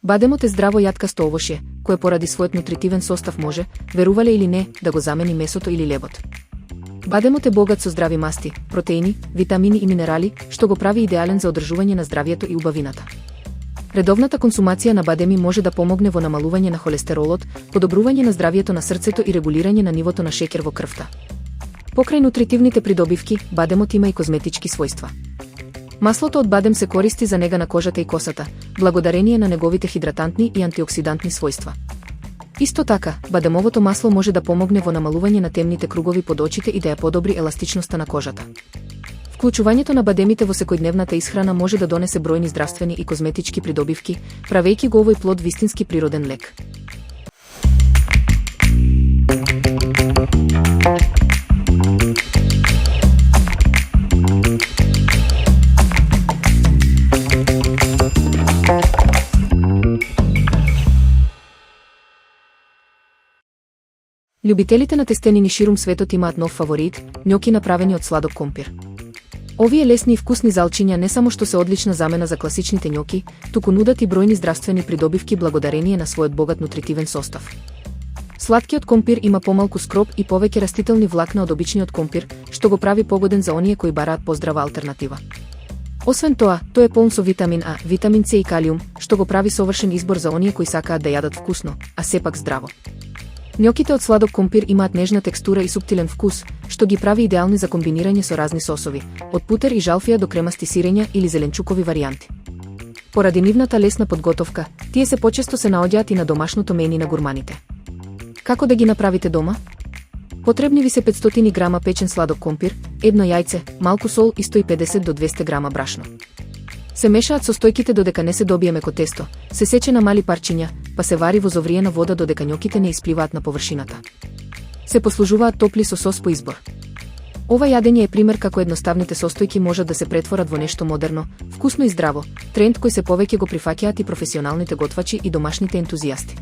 Бадемот е здраво јаткасто овошје, кое поради својот нутритивен состав може, верувале или не, да го замени месото или лебот. Бадемот е богат со здрави масти, протеини, витамини и минерали, што го прави идеален за одржување на здравието и убавината. Редовната консумација на бадеми може да помогне во намалување на холестеролот, подобрување на здравието на срцето и регулирање на нивото на шеќер во крвта. Покрај нутритивните придобивки, бадемот има и козметички својства. Маслото од бадем се користи за нега на кожата и косата, благодарение на неговите хидратантни и антиоксидантни својства. Исто така, бадемовото масло може да помогне во намалување на темните кругови под очите и да ја подобри еластичноста на кожата. Вклучувањето на бадемите во секојдневната исхрана може да донесе бројни здравствени и козметички придобивки, правејќи го овој плод вистински природен лек. Љубителите на тестенини ширум светот имаат нов фаворит – њоки направени од сладок компир. Овие лесни и вкусни залчиња не само што се одлична замена за класичните њоки, туку нудат и бројни здравствени придобивки благодарение на својот богат нутритивен состав. Сладкиот компир има помалку скроб и повеќе растителни влакна од обичниот компир, што го прави погоден за оние кои бараат поздрава алтернатива. Освен тоа, тој е полн со витамин А, витамин С и калиум, што го прави совршен избор за оние кои сакаат да јадат вкусно, а сепак здраво. Њоките од сладок компир имаат нежна текстура и суптилен вкус, што ги прави идеални за комбинирање со разни сосови, од путер и жалфија до кремасти сирења или зеленчукови варијанти. Поради нивната лесна подготовка, тие се почесто се наоѓаат и на домашното мени на гурманите. Како да ги направите дома? Потребни ви се 500 грама печен сладок компир, едно јајце, малку сол и 150 до 200 грама брашно. Се мешаат состојките додека не се добие меко тесто, се сече на мали парчиња, па се вари во зовриена вода додека њоките не испливаат на површината. Се послужуваат топли со сос по избор. Ова јадење е пример како едноставните состојки можат да се претворат во нешто модерно, вкусно и здраво, тренд кој се повеќе го прифаќаат и професионалните готвачи и домашните ентузијасти.